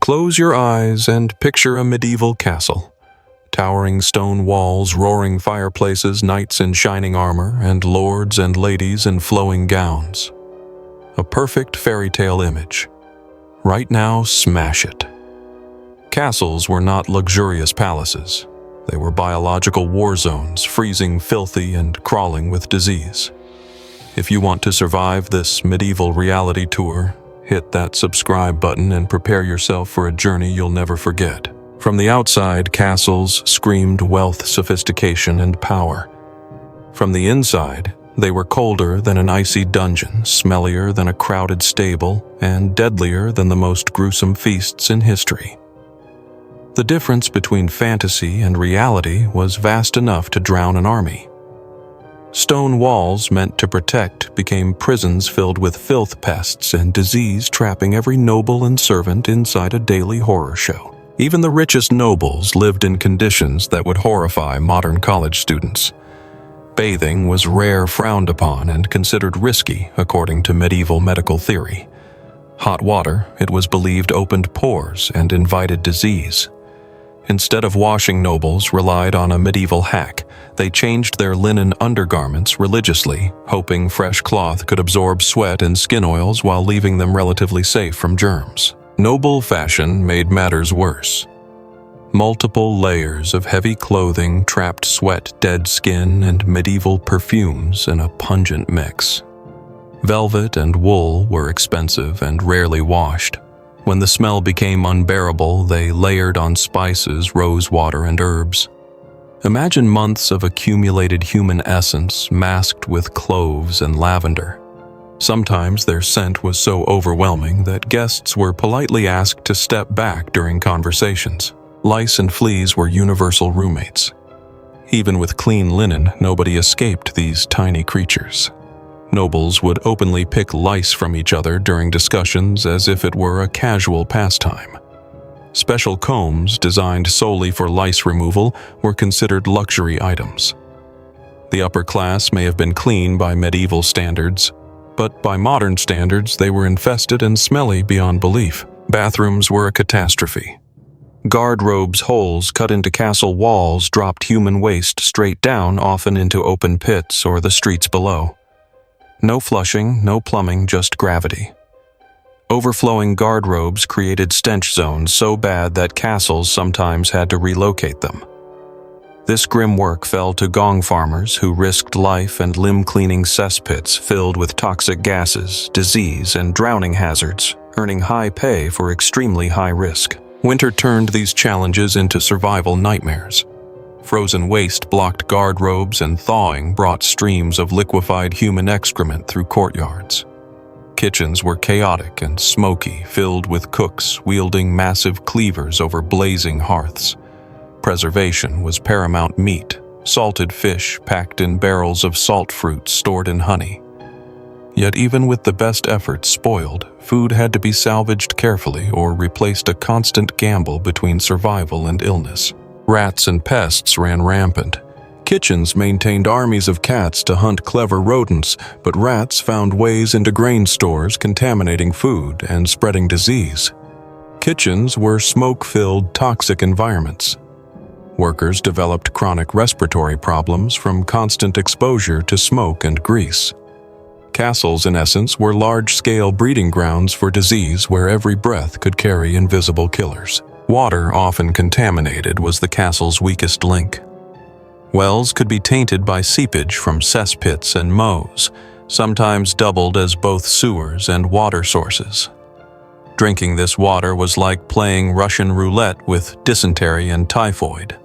Close your eyes and picture a medieval castle. Towering stone walls, roaring fireplaces, knights in shining armor, and lords and ladies in flowing gowns. A perfect fairy tale image. Right now, smash it. Castles were not luxurious palaces. They were biological war zones, freezing, filthy, and crawling with disease. If you want to survive this medieval reality tour, hit that subscribe button and prepare yourself for a journey you'll never forget. From the outside, castles screamed wealth, sophistication, and power. From the inside, they were colder than an icy dungeon, smellier than a crowded stable, and deadlier than the most gruesome feasts in history. The difference between fantasy and reality was vast enough to drown an army. Stone walls meant to protect became prisons filled with filth pests and disease, trapping every noble and servant inside a daily horror show. Even the richest nobles lived in conditions that would horrify modern college students. Bathing was rare, frowned upon, and considered risky, according to medieval medical theory. Hot water, it was believed, opened pores and invited disease. Instead of washing, nobles relied on a medieval hack. They changed their linen undergarments religiously, hoping fresh cloth could absorb sweat and skin oils while leaving them relatively safe from germs. Noble fashion made matters worse. Multiple layers of heavy clothing trapped sweat, dead skin, and medieval perfumes in a pungent mix. Velvet and wool were expensive and rarely washed. When the smell became unbearable, they layered on spices, rose water, and herbs. Imagine months of accumulated human essence masked with cloves and lavender. Sometimes their scent was so overwhelming that guests were politely asked to step back during conversations. Lice and fleas were universal roommates. Even with clean linen, nobody escaped these tiny creatures. Nobles would openly pick lice from each other during discussions as if it were a casual pastime. Special combs designed solely for lice removal were considered luxury items. The upper class may have been clean by medieval standards, but by modern standards they were infested and smelly beyond belief. Bathrooms were a catastrophe. Guardrobes' holes cut into castle walls dropped human waste straight down, often into open pits or the streets below. No flushing, no plumbing, just gravity. Overflowing guardrobes created stench zones so bad that castles sometimes had to relocate them. This grim work fell to gong farmers who risked life and limb-cleaning cesspits filled with toxic gases, disease, and drowning hazards, earning high pay for extremely high risk. Winter turned these challenges into survival nightmares. Frozen waste blocked guardrobes, and thawing brought streams of liquefied human excrement through courtyards. Kitchens were chaotic and smoky, filled with cooks wielding massive cleavers over blazing hearths. Preservation was paramount. Meat, salted fish packed in barrels of salt fruit stored in honey. Yet even with the best efforts spoiled, food had to be salvaged carefully or replaced, a constant gamble between survival and illness. Rats and pests ran rampant. Kitchens maintained armies of cats to hunt clever rodents, but rats found ways into grain stores, contaminating food and spreading disease. Kitchens were smoke-filled, toxic environments. Workers developed chronic respiratory problems from constant exposure to smoke and grease. Castles, in essence, were large-scale breeding grounds for disease where every breath could carry invisible killers. Water, often contaminated, was the castle's weakest link. Wells could be tainted by seepage from cesspits and mows, sometimes doubled as both sewers and water sources. Drinking this water was like playing Russian roulette with dysentery and typhoid.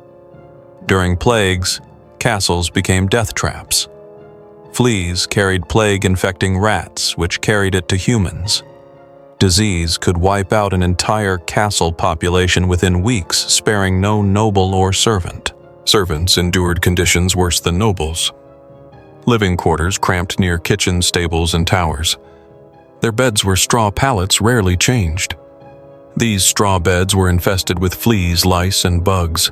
During plagues, castles became death traps. Fleas carried plague-infecting rats, which carried it to humans. Disease could wipe out an entire castle population within weeks, sparing no noble or servant. Servants endured conditions worse than nobles. Living quarters cramped near kitchens, stables, and towers. Their beds were straw pallets, rarely changed. These straw beds were infested with fleas, lice, and bugs.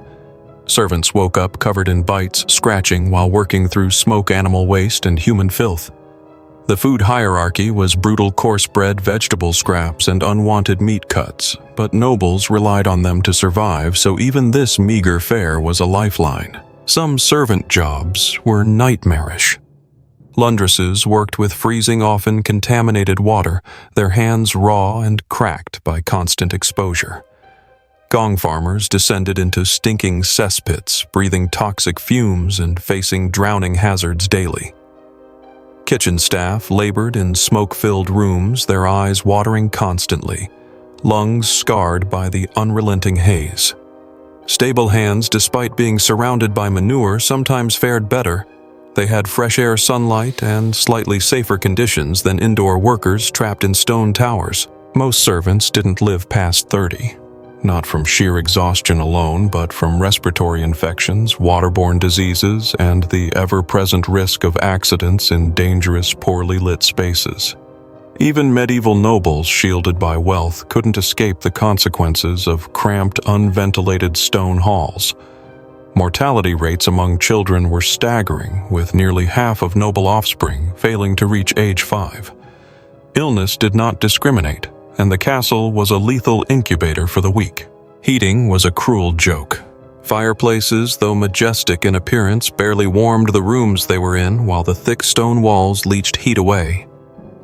Servants woke up covered in bites, scratching while working through smoke, animal waste, and human filth. The food hierarchy was brutal coarse-bred vegetable scraps and unwanted meat cuts, but nobles relied on them to survive, so even this meager fare was a lifeline. Some servant jobs were nightmarish. Laundresses worked with freezing, often contaminated water, their hands raw and cracked by constant exposure. Gong farmers descended into stinking cesspits, breathing toxic fumes and facing drowning hazards daily. Kitchen staff labored in smoke-filled rooms, their eyes watering constantly, lungs scarred by the unrelenting haze. Stable hands, despite being surrounded by manure, sometimes fared better. They had fresh air, sunlight, and slightly safer conditions than indoor workers trapped in stone towers. Most servants didn't live past 30. Not from sheer exhaustion alone, but from respiratory infections, waterborne diseases, and the ever-present risk of accidents in dangerous, poorly lit spaces. Even medieval nobles, shielded by wealth, couldn't escape the consequences of cramped, unventilated stone halls. Mortality rates among children were staggering, with nearly half of noble offspring failing to reach age 5. Illness did not discriminate, and the castle was a lethal incubator for the weak. Heating was a cruel joke. Fireplaces, though majestic in appearance, barely warmed the rooms they were in, while the thick stone walls leached heat away.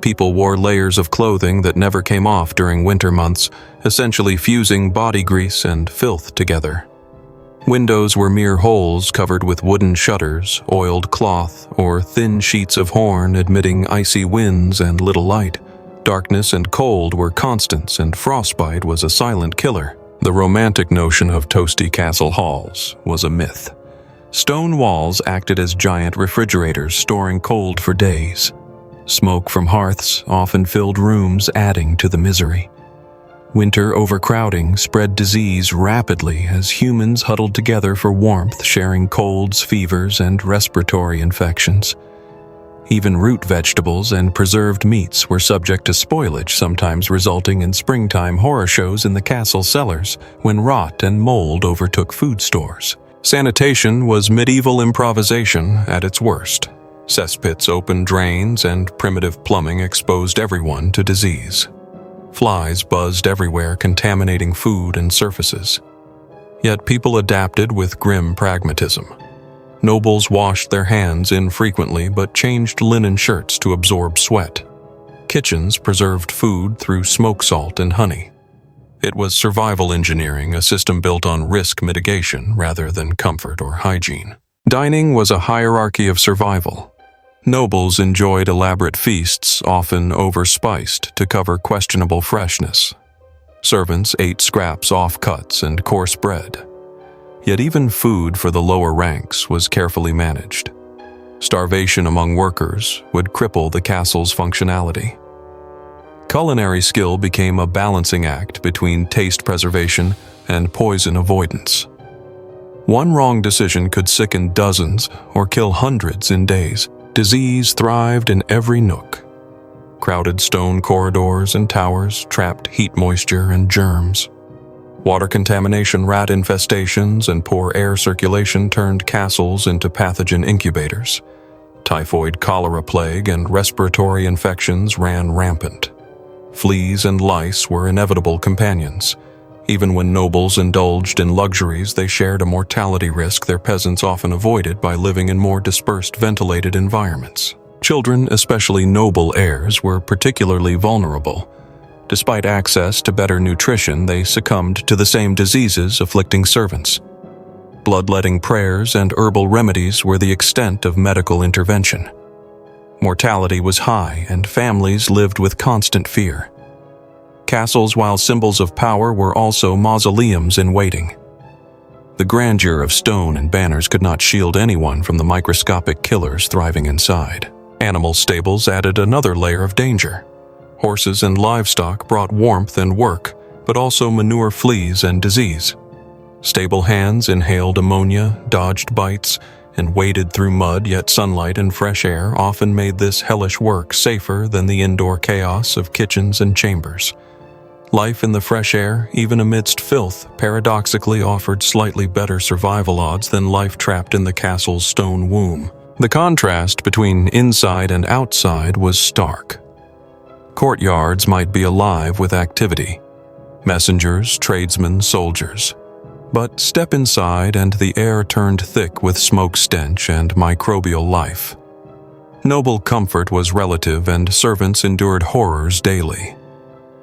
People wore layers of clothing that never came off during winter months, essentially fusing body grease and filth together. Windows were mere holes covered with wooden shutters, oiled cloth, or thin sheets of horn admitting icy winds and little light. Darkness and cold were constants, and frostbite was a silent killer. The romantic notion of toasty castle halls was a myth. Stone walls acted as giant refrigerators, storing cold for days. Smoke from hearths often filled rooms, adding to the misery. Winter overcrowding spread disease rapidly as humans huddled together for warmth, sharing colds, fevers, and respiratory infections. Even root vegetables and preserved meats were subject to spoilage, sometimes resulting in springtime horror shows in the castle cellars when rot and mold overtook food stores. Sanitation was medieval improvisation at its worst. Cesspits, open drains, and primitive plumbing exposed everyone to disease. Flies buzzed everywhere, contaminating food and surfaces. Yet people adapted with grim pragmatism. Nobles washed their hands infrequently but changed linen shirts to absorb sweat. Kitchens preserved food through smoke salt and honey. It was survival engineering, a system built on risk mitigation rather than comfort or hygiene. Dining was a hierarchy of survival. Nobles enjoyed elaborate feasts, often overspiced to cover questionable freshness. Servants ate scraps, offcuts, and coarse bread. Yet even food for the lower ranks was carefully managed. Starvation among workers would cripple the castle's functionality. Culinary skill became a balancing act between taste preservation and poison avoidance. One wrong decision could sicken dozens or kill hundreds in days. Disease thrived in every nook. Crowded stone corridors and towers trapped heat, moisture, and germs. Water contamination, rat infestations, and poor air circulation turned castles into pathogen incubators. Typhoid, cholera plague, and respiratory infections ran rampant. Fleas and lice were inevitable companions. Even when nobles indulged in luxuries, they shared a mortality risk their peasants often avoided by living in more dispersed, ventilated environments. Children, especially noble heirs, were particularly vulnerable. Despite access to better nutrition, they succumbed to the same diseases afflicting servants. Bloodletting prayers and herbal remedies were the extent of medical intervention. Mortality was high, and families lived with constant fear. Castles, while symbols of power, were also mausoleums in waiting. The grandeur of stone and banners could not shield anyone from the microscopic killers thriving inside. Animal stables added another layer of danger. Horses and livestock brought warmth and work, but also manure, fleas, and disease. Stable hands inhaled ammonia, dodged bites, and waded through mud, yet sunlight and fresh air often made this hellish work safer than the indoor chaos of kitchens and chambers. Life in the fresh air, even amidst filth, paradoxically offered slightly better survival odds than life trapped in the castle's stone womb. The contrast between inside and outside was stark. Courtyards might be alive with activity. Messengers, tradesmen, soldiers. But step inside and the air turned thick with smoke stench and microbial life. Noble comfort was relative and servants endured horrors daily.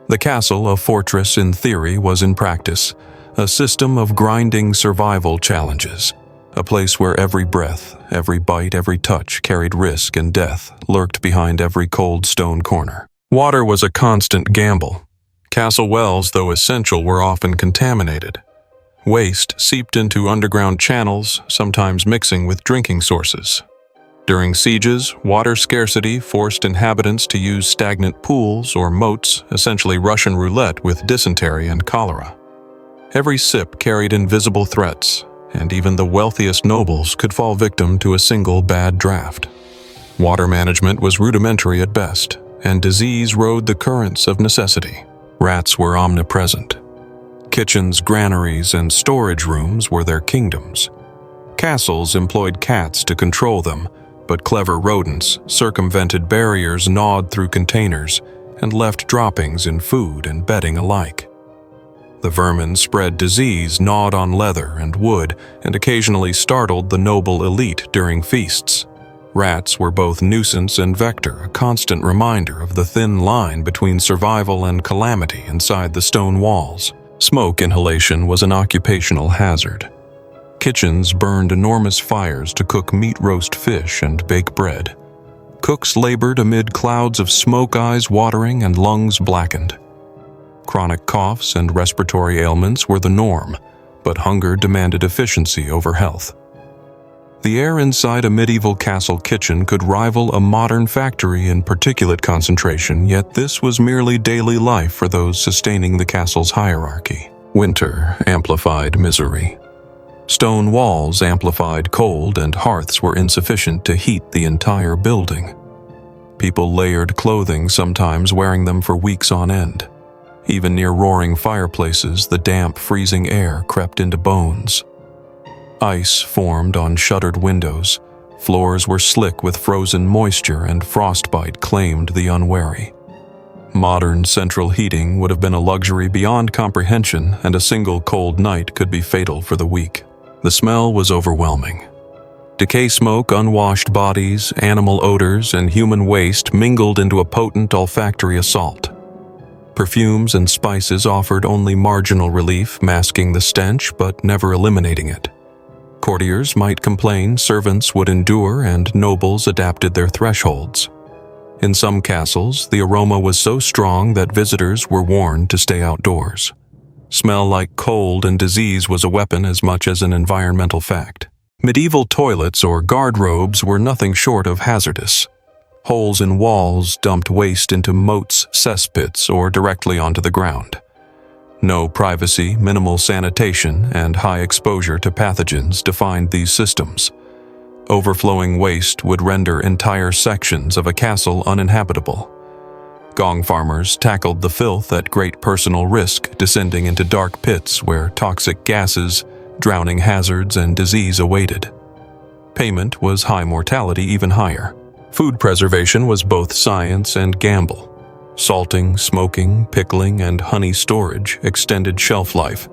The castle, a fortress in theory, was in practice, a system of grinding survival challenges, a place where every breath, every bite, every touch carried risk and death lurked behind every cold stone corner. Water was a constant gamble. Castle wells, though essential, were often contaminated. Waste seeped into underground channels, sometimes mixing with drinking sources. During sieges, water scarcity forced inhabitants to use stagnant pools or moats, essentially Russian roulette with dysentery and cholera. Every sip carried invisible threats, and even the wealthiest nobles could fall victim to a single bad draft. Water management was rudimentary at best, and disease rode the currents of necessity. Rats were omnipresent. Kitchens, granaries, and storage rooms were their kingdoms. Castles employed cats to control them, but clever rodents circumvented barriers, gnawed through containers, and left droppings in food and bedding alike. The vermin spread disease, gnawed on leather and wood, and occasionally startled the noble elite during feasts. Rats were both nuisance and vector, a constant reminder of the thin line between survival and calamity inside the stone walls. Smoke inhalation was an occupational hazard. Kitchens burned enormous fires to cook meat, roast fish, and bake bread. Cooks labored amid clouds of smoke, eyes watering and lungs blackened. Chronic coughs and respiratory ailments were the norm, but hunger demanded efficiency over health. The air inside a medieval castle kitchen could rival a modern factory in particulate concentration, yet this was merely daily life for those sustaining the castle's hierarchy. Winter amplified misery. Stone walls amplified cold, and hearths were insufficient to heat the entire building. People layered clothing, sometimes wearing them for weeks on end. Even near roaring fireplaces, the damp, freezing air crept into bones. Ice formed on shuttered windows. Floors were slick with frozen moisture, and frostbite claimed the unwary. Modern central heating would have been a luxury beyond comprehension, and a single cold night could be fatal for the weak. The smell was overwhelming. Decay smoke, unwashed bodies, animal odors, and human waste mingled into a potent olfactory assault. Perfumes and spices offered only marginal relief, masking the stench but never eliminating it. Courtiers might complain, servants would endure, and nobles adapted their thresholds. In some castles, the aroma was so strong that visitors were warned to stay outdoors. Smell like cold and disease was a weapon as much as an environmental fact. Medieval toilets or guardrobes were nothing short of hazardous. Holes in walls dumped waste into moats, cesspits, or directly onto the ground. No privacy, minimal sanitation, and high exposure to pathogens defined these systems. Overflowing waste would render entire sections of a castle uninhabitable. Gong farmers tackled the filth at great personal risk, descending into dark pits where toxic gases, drowning hazards, and disease awaited. Payment was high mortality, even higher. Food preservation was both science and gamble. Salting, smoking, pickling, and honey storage extended shelf life,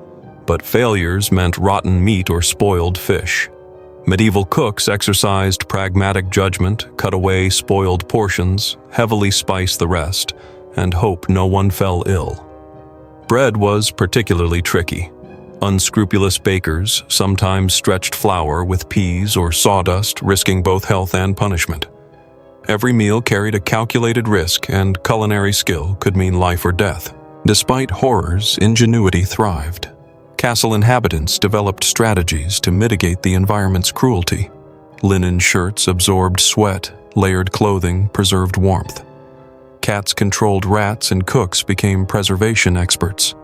but failures meant rotten meat or spoiled fish. Medieval cooks exercised pragmatic judgment, cut away spoiled portions, heavily spiced the rest, and hope no one fell ill. Bread was particularly tricky. Unscrupulous bakers sometimes stretched flour with peas or sawdust, risking both health and punishment. Every meal carried a calculated risk, and culinary skill could mean life or death. Despite horrors, ingenuity thrived. Castle inhabitants developed strategies to mitigate the environment's cruelty. Linen shirts absorbed sweat, layered clothing preserved warmth. Cats controlled rats, and cooks became preservation experts.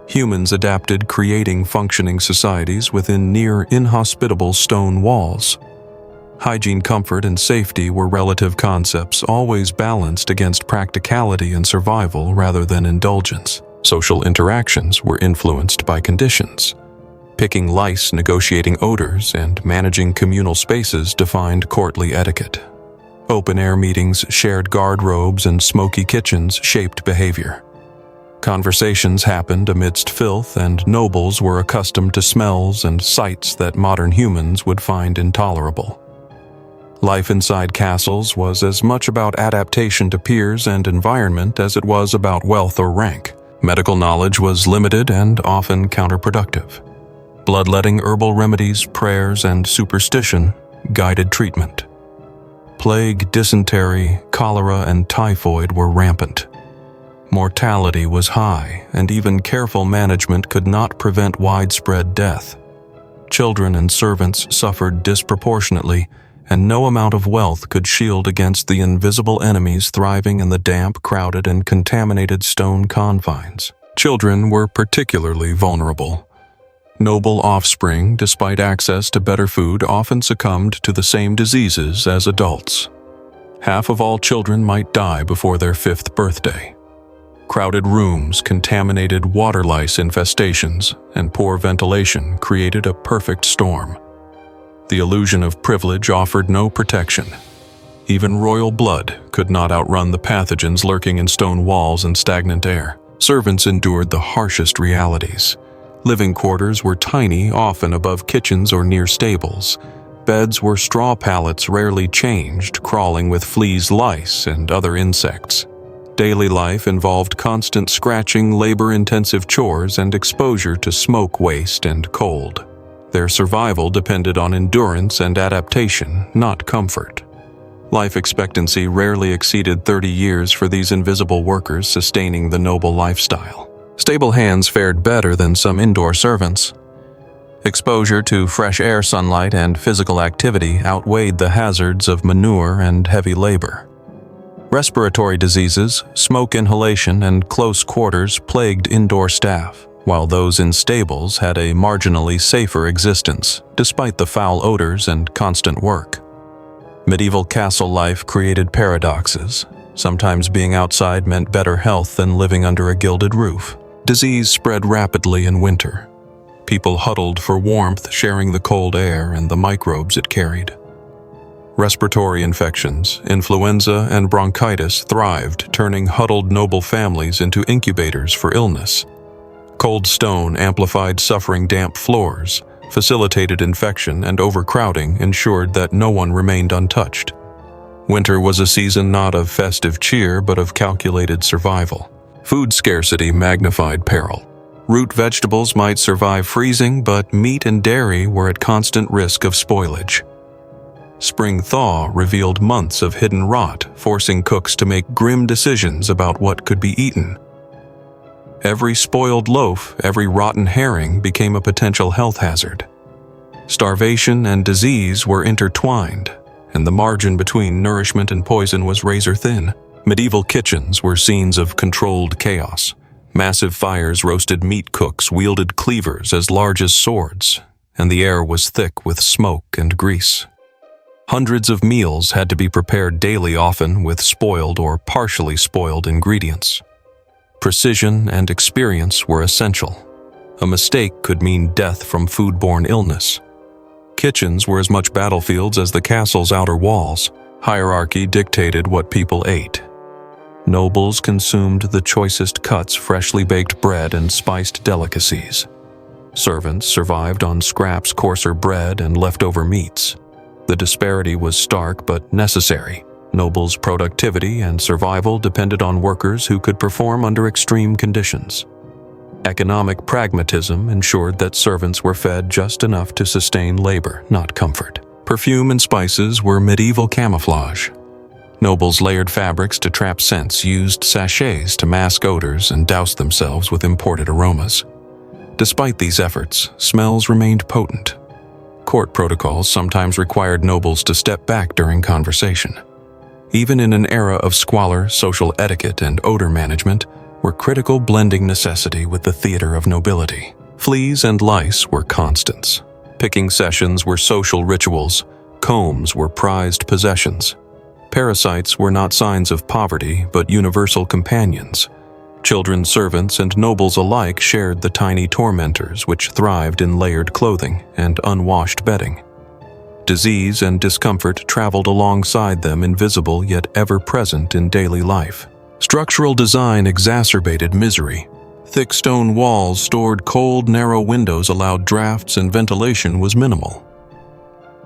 Humans adapted, creating functioning societies within near inhospitable stone walls. Hygiene, comfort, and safety were relative concepts, always balanced against practicality and survival rather than indulgence. Social interactions were influenced by conditions. Picking lice, negotiating odors, and managing communal spaces defined courtly etiquette. Open-air meetings, shared guard-robes, and smoky kitchens shaped behavior. Conversations happened amidst filth, and nobles were accustomed to smells and sights that modern humans would find intolerable. Life inside castles was as much about adaptation to peers and environment as it was about wealth or rank. Medical knowledge was limited and often counterproductive. Bloodletting herbal remedies, prayers, and superstition guided treatment. Plague, dysentery, cholera, and typhoid were rampant. Mortality was high, and even careful management could not prevent widespread death. Children and servants suffered disproportionately, and no amount of wealth could shield against the invisible enemies thriving in the damp, crowded, and contaminated stone confines. Children were particularly vulnerable. Noble offspring, despite access to better food, often succumbed to the same diseases as adults. Half of all children might die before their 5th birthday. Crowded rooms, contaminated water lice infestations, and poor ventilation created a perfect storm. The illusion of privilege offered no protection. Even royal blood could not outrun the pathogens lurking in stone walls and stagnant air. Servants endured the harshest realities. Living quarters were tiny, often above kitchens or near stables. Beds were straw pallets rarely changed, crawling with fleas, lice, and other insects. Daily life involved constant scratching, labor-intensive chores, and exposure to smoke, waste, and cold. Their survival depended on endurance and adaptation, not comfort. Life expectancy rarely exceeded 30 years for these invisible workers sustaining the noble lifestyle. Stable hands fared better than some indoor servants. Exposure to fresh air, sunlight, and physical activity outweighed the hazards of manure and heavy labor. Respiratory diseases, smoke inhalation, and close quarters plagued indoor staff, while those in stables had a marginally safer existence, despite the foul odors and constant work. Medieval castle life created paradoxes. Sometimes being outside meant better health than living under a gilded roof. Disease spread rapidly in winter. People huddled for warmth, sharing the cold air and the microbes it carried. Respiratory infections, influenza, and bronchitis thrived, turning huddled noble families into incubators for illness. Cold stone amplified suffering damp floors, facilitated infection, and overcrowding ensured that no one remained untouched. Winter was a season not of festive cheer but of calculated survival. Food scarcity magnified peril. Root vegetables might survive freezing, but meat and dairy were at constant risk of spoilage. Spring thaw revealed months of hidden rot, forcing cooks to make grim decisions about what could be eaten. Every spoiled loaf, every rotten herring became a potential health hazard. Starvation and disease were intertwined, and the margin between nourishment and poison was razor-thin. Medieval kitchens were scenes of controlled chaos. Massive fires roasted meat, cooks wielded cleavers as large as swords, and the air was thick with smoke and grease. Hundreds of meals had to be prepared daily, often with spoiled or partially spoiled ingredients. Precision and experience were essential. A mistake could mean death from foodborne illness. Kitchens were as much battlefields as the castle's outer walls. Hierarchy dictated what people ate. Nobles consumed the choicest cuts, freshly baked bread, and spiced delicacies. Servants survived on scraps, coarser bread, and leftover meats. The disparity was stark but necessary. Nobles' productivity and survival depended on workers who could perform under extreme conditions. Economic pragmatism ensured that servants were fed just enough to sustain labor, not comfort. Perfume and spices were medieval camouflage. Nobles layered fabrics to trap scents, used sachets to mask odors, and doused themselves with imported aromas. Despite these efforts, smells remained potent. Court protocols sometimes required nobles to step back during conversation. Even in an era of squalor, social etiquette and odor management were critical, blending necessity with the theater of nobility. Fleas and lice were constants. Picking sessions were social rituals. Combs were prized possessions. Parasites were not signs of poverty, but universal companions. Children, servants, and nobles alike shared the tiny tormentors which thrived in layered clothing and unwashed bedding. Disease and discomfort traveled alongside them, invisible yet ever-present in daily life. Structural design exacerbated misery. Thick stone walls stored cold, narrow windows allowed drafts, and ventilation was minimal.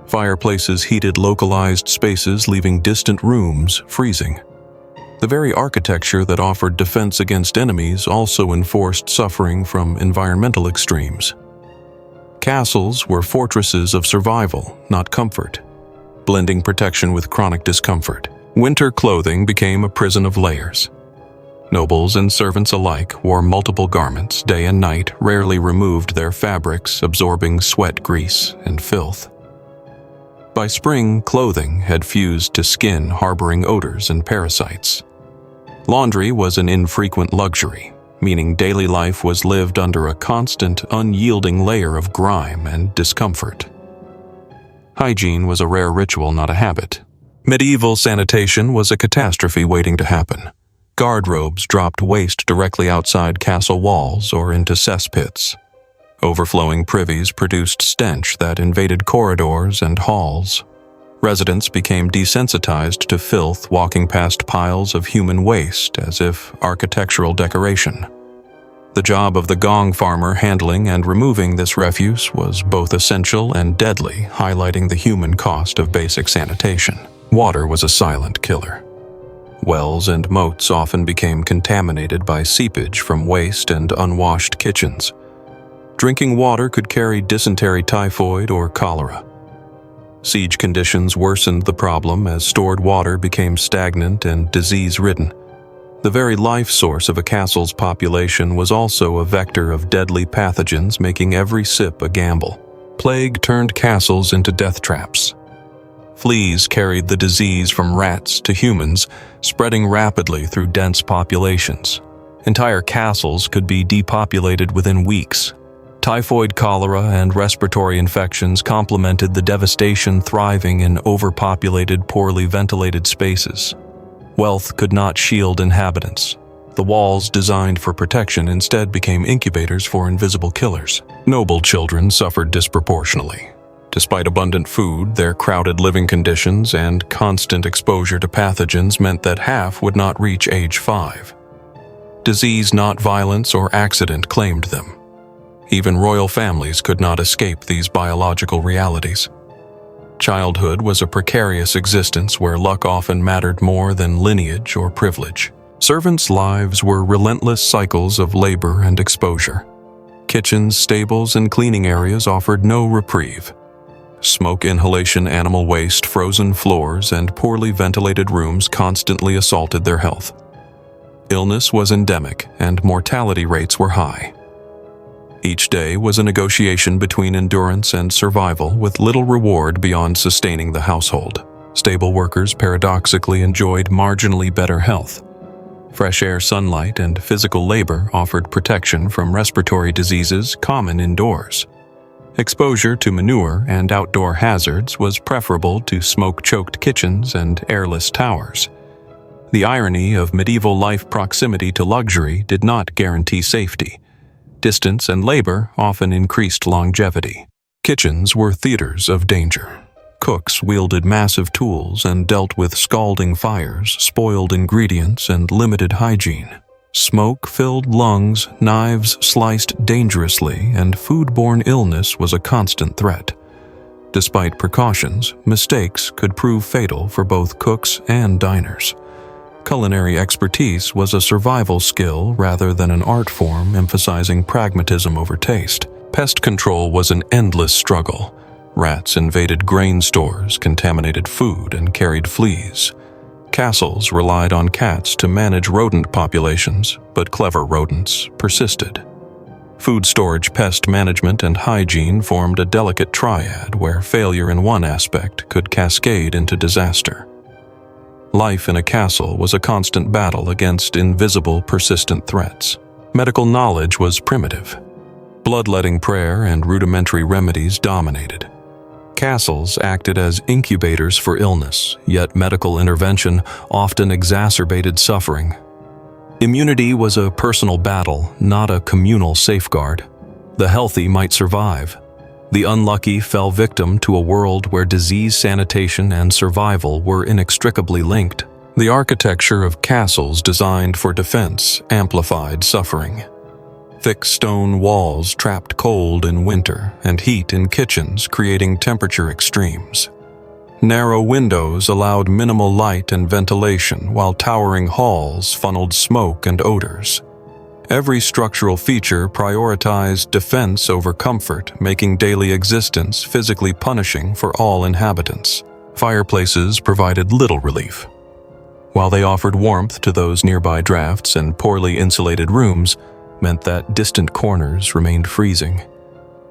Fireplaces heated localized spaces, leaving distant rooms freezing. The very architecture that offered defense against enemies also enforced suffering from environmental extremes. Castles were fortresses of survival, not comfort, blending protection with chronic discomfort. Winter clothing became a prison of layers. Nobles and servants alike wore multiple garments day and night, rarely removed their fabrics, absorbing sweat, grease, and filth. By spring, clothing had fused to skin, harboring odors and parasites. Laundry was an infrequent luxury, meaning daily life was lived under a constant, unyielding layer of grime and discomfort. Hygiene was a rare ritual, not a habit. Medieval sanitation was a catastrophe waiting to happen. Guardrobes dropped waste directly outside castle walls or into cesspits. Overflowing privies produced stench that invaded corridors and halls. Residents became desensitized to filth, walking past piles of human waste as if architectural decoration. The job of the gong farmer handling and removing this refuse was both essential and deadly, highlighting the human cost of basic sanitation. Water was a silent killer. Wells and moats often became contaminated by seepage from waste and unwashed kitchens. Drinking water could carry dysentery, typhoid, or cholera. Siege conditions worsened the problem as stored water became stagnant and disease-ridden. The very life source of a castle's population was also a vector of deadly pathogens, making every sip a gamble. Plague turned castles into death traps. Fleas carried the disease from rats to humans, spreading rapidly through dense populations. Entire castles could be depopulated within weeks. Typhoid, cholera, and respiratory infections complemented the devastation, thriving in overpopulated, poorly ventilated spaces. Wealth could not shield inhabitants. The walls designed for protection instead became incubators for invisible killers. Noble children suffered disproportionately. Despite abundant food, their crowded living conditions and constant exposure to pathogens meant that half would not reach age 5. Disease, not violence or accident, claimed them. Even royal families could not escape these biological realities. Childhood was a precarious existence where luck often mattered more than lineage or privilege. Servants' lives were relentless cycles of labor and exposure. Kitchens, stables, and cleaning areas offered no reprieve. Smoke inhalation, animal waste, frozen floors, and poorly ventilated rooms constantly assaulted their health. Illness was endemic, and mortality rates were high. Each day was a negotiation between endurance and survival, with little reward beyond sustaining the household. Stable workers paradoxically enjoyed marginally better health. Fresh air, sunlight, and physical labor offered protection from respiratory diseases common indoors. Exposure to manure and outdoor hazards was preferable to smoke-choked kitchens and airless towers. The irony of medieval life: proximity to luxury did not guarantee safety. Distance and labor often increased longevity. Kitchens were theaters of danger. Cooks wielded massive tools and dealt with scalding fires, spoiled ingredients, and limited hygiene. Smoke filled lungs, knives sliced dangerously, and foodborne illness was a constant threat. Despite precautions, mistakes could prove fatal for both cooks and diners. Culinary expertise was a survival skill rather than an art form, emphasizing pragmatism over taste. Pest control was an endless struggle. Rats invaded grain stores, contaminated food, and carried fleas. Castles relied on cats to manage rodent populations, but clever rodents persisted. Food storage, pest management, and hygiene formed a delicate triad where failure in one aspect could cascade into disaster. Life in a castle was a constant battle against invisible, persistent threats. Medical knowledge was primitive. Bloodletting prayer and rudimentary remedies dominated. Castles acted as incubators for illness, yet medical intervention often exacerbated suffering. Immunity was a personal battle, not a communal safeguard. The healthy might survive. The unlucky fell victim to a world where disease, sanitation, and survival were inextricably linked. The architecture of castles designed for defense amplified suffering. Thick stone walls trapped cold in winter and heat in kitchens, creating temperature extremes. Narrow windows allowed minimal light and ventilation, while towering halls funneled smoke and odors. Every structural feature prioritized defense over comfort, making daily existence physically punishing for all inhabitants. Fireplaces provided little relief. While they offered warmth to those nearby drafts, and poorly insulated rooms meant that distant corners remained freezing.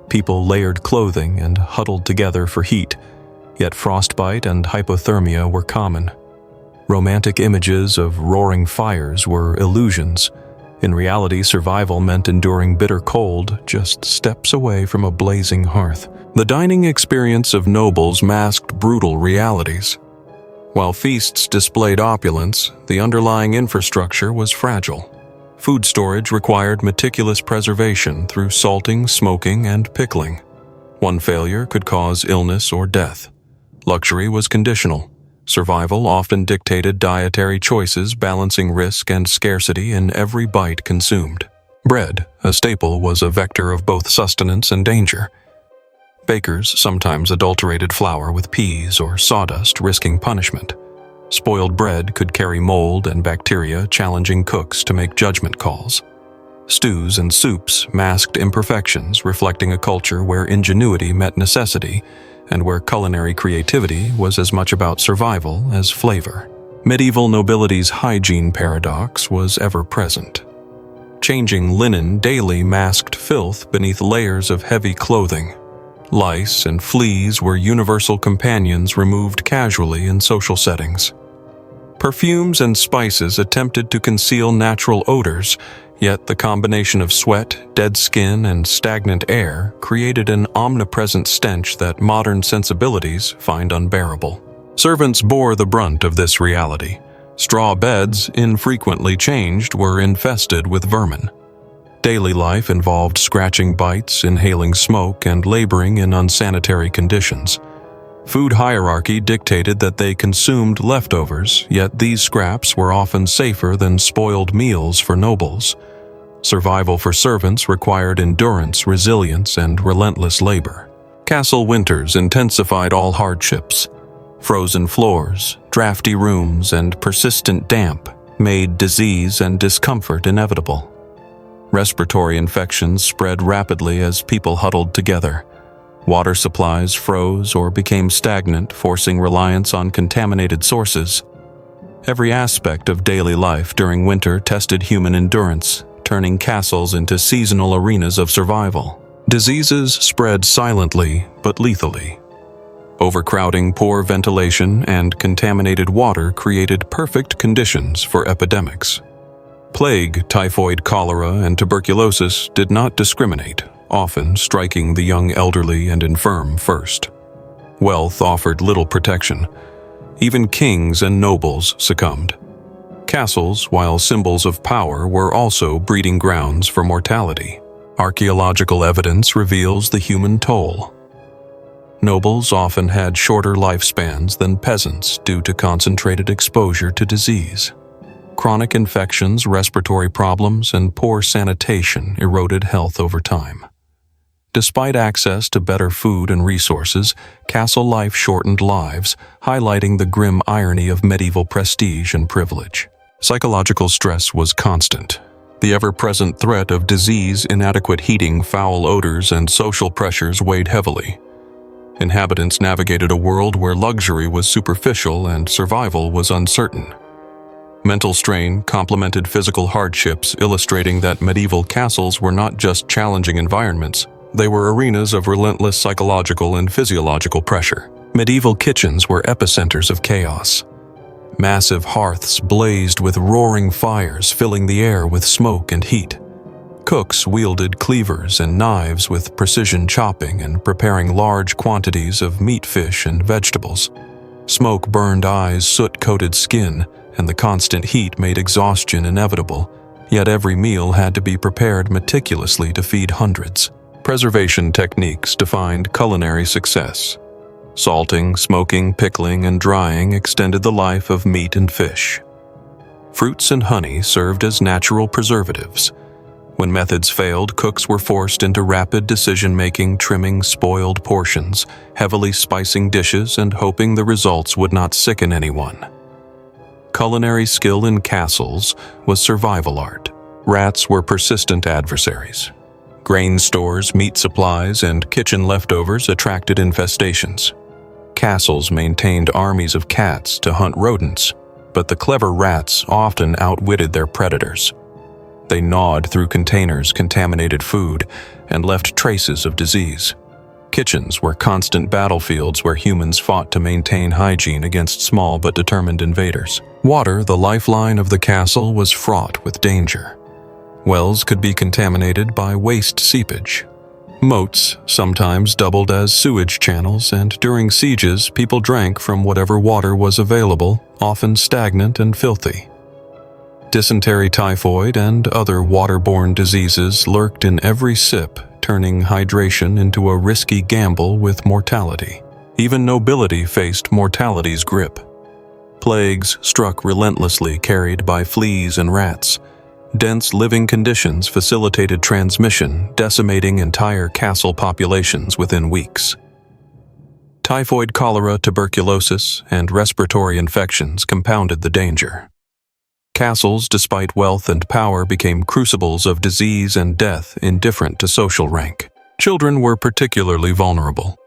People layered clothing and huddled together for heat, yet frostbite and hypothermia were common. Romantic images of roaring fires were illusions. In reality, survival meant enduring bitter cold just steps away from a blazing hearth. The dining experience of nobles masked brutal realities. While feasts displayed opulence, the underlying infrastructure was fragile. Food storage required meticulous preservation through salting, smoking, and pickling. One failure could cause illness or death. Luxury was conditional. Survival often dictated dietary choices, balancing risk and scarcity in every bite consumed. Bread, a staple, was a vector of both sustenance and danger. Bakers sometimes adulterated flour with peas or sawdust, risking punishment. Spoiled bread could carry mold and bacteria, challenging cooks to make judgment calls. Stews and soups masked imperfections, reflecting a culture where ingenuity met necessity and where culinary creativity was as much about survival as flavor. Medieval nobility's hygiene paradox was ever present. Changing linen daily masked filth beneath layers of heavy clothing. Lice and fleas were universal companions removed casually in social settings. Perfumes and spices attempted to conceal natural odors, yet the combination of sweat, dead skin, and stagnant air created an omnipresent stench that modern sensibilities find unbearable. Servants bore the brunt of this reality. Straw beds, infrequently changed, were infested with vermin. Daily life involved scratching bites, inhaling smoke, and laboring in unsanitary conditions. Food hierarchy dictated that they consumed leftovers, yet these scraps were often safer than spoiled meals for nobles. Survival for servants required endurance, resilience, and relentless labor. Castle winters intensified all hardships. Frozen floors, drafty rooms, and persistent damp made disease and discomfort inevitable. Respiratory infections spread rapidly as people huddled together. Water supplies froze or became stagnant, forcing reliance on contaminated sources. Every aspect of daily life during winter tested human endurance, turning castles into seasonal arenas of survival. Diseases spread silently but lethally. Overcrowding, poor ventilation, and contaminated water created perfect conditions for epidemics. Plague, typhoid, cholera, and tuberculosis did not discriminate, often striking the young, elderly, and infirm first. Wealth offered little protection. Even kings and nobles succumbed. Castles, while symbols of power, were also breeding grounds for mortality. Archaeological evidence reveals the human toll. Nobles often had shorter lifespans than peasants due to concentrated exposure to disease. Chronic infections, respiratory problems, and poor sanitation eroded health over time. Despite access to better food and resources, castle life shortened lives, highlighting the grim irony of medieval prestige and privilege. Psychological stress was constant. The ever-present threat of disease, inadequate heating, foul odors, and social pressures weighed heavily. Inhabitants navigated a world where luxury was superficial and survival was uncertain. Mental strain complemented physical hardships, illustrating that medieval castles were not just challenging environments. They were arenas of relentless psychological and physiological pressure. Medieval kitchens were epicenters of chaos. Massive hearths blazed with roaring fires, filling the air with smoke and heat. Cooks wielded cleavers and knives with precision, chopping and preparing large quantities of meat, fish, and vegetables. Smoke burned eyes, soot-coated skin, and the constant heat made exhaustion inevitable, Yet every meal had to be prepared meticulously to feed hundreds. Preservation techniques defined culinary success. Salting, smoking, pickling, and drying extended the life of meat and fish. Fruits and honey served as natural preservatives. When methods failed, cooks were forced into rapid decision-making, trimming spoiled portions, heavily spicing dishes, and hoping the results would not sicken anyone. Culinary skill in castles was survival art. Rats were persistent adversaries. Grain stores, meat supplies, and kitchen leftovers attracted infestations. Castles maintained armies of cats to hunt rodents, but the clever rats often outwitted their predators. They gnawed through containers, contaminated food, and left traces of disease. Kitchens were constant battlefields where humans fought to maintain hygiene against small but determined invaders. Water, the lifeline of the castle, was fraught with danger. Wells could be contaminated by waste seepage. Moats sometimes doubled as sewage channels, and during sieges, people drank from whatever water was available, often stagnant and filthy. Dysentery, typhoid, and other waterborne diseases lurked in every sip, turning hydration into a risky gamble with mortality. Even nobility faced mortality's grip. Plagues struck relentlessly, carried by fleas and rats. Dense living conditions facilitated transmission, decimating entire castle populations within weeks. Typhoid, cholera, tuberculosis, and respiratory infections compounded the danger. Castles, despite wealth and power, became crucibles of disease and death indifferent to social rank. Children were particularly vulnerable.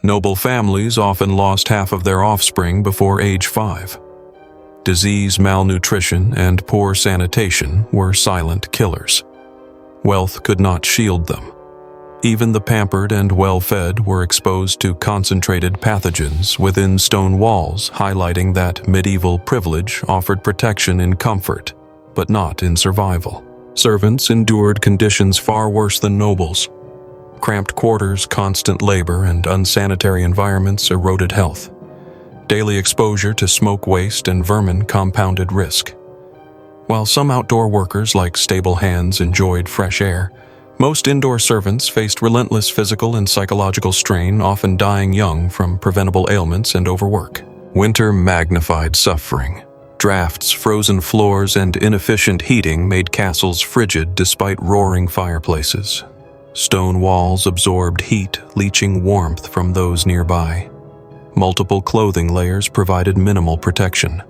Noble families often lost half of their offspring before age 5. Disease, malnutrition, and poor sanitation were silent killers. Wealth could not shield them. Even the pampered and well-fed were exposed to concentrated pathogens within stone walls, highlighting that medieval privilege offered protection in comfort, but not in survival. Servants endured conditions far worse than nobles. Cramped quarters, constant labor, and unsanitary environments eroded health. Daily exposure to smoke, waste, and vermin compounded risk. While some outdoor workers like stable hands enjoyed fresh air, most indoor servants faced relentless physical and psychological strain, often dying young from preventable ailments and overwork. Winter magnified suffering. Drafts, frozen floors, and inefficient heating made castles frigid despite roaring fireplaces. Stone walls absorbed heat, leaching warmth from those nearby. Multiple clothing layers provided minimal protection.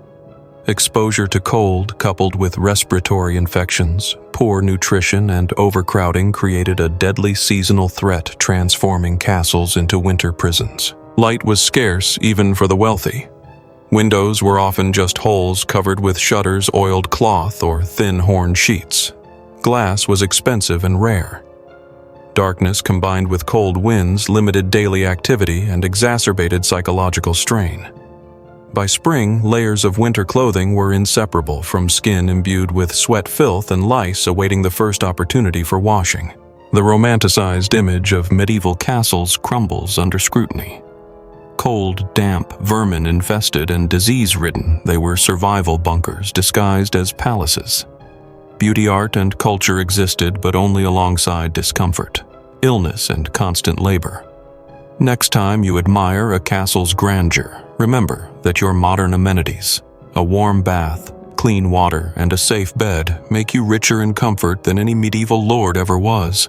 Exposure to cold, coupled with respiratory infections, poor nutrition, and overcrowding created a deadly seasonal threat, transforming castles into winter prisons. Light was scarce even for the wealthy. Windows were often just holes covered with shutters, oiled cloth, or thin horn sheets. Glass was expensive and rare. Darkness combined with cold winds limited daily activity and exacerbated psychological strain. By spring, layers of winter clothing were inseparable from skin imbued with sweat, filth, and lice awaiting the first opportunity for washing. The romanticized image of medieval castles crumbles under scrutiny. Cold, damp, vermin-infested, and disease-ridden, they were survival bunkers disguised as palaces. Beauty, art, and culture existed, but only alongside discomfort, illness, and constant labor. Next time you admire a castle's grandeur, remember that your modern amenities, a warm bath, clean water, and a safe bed, make you richer in comfort than any medieval lord ever was.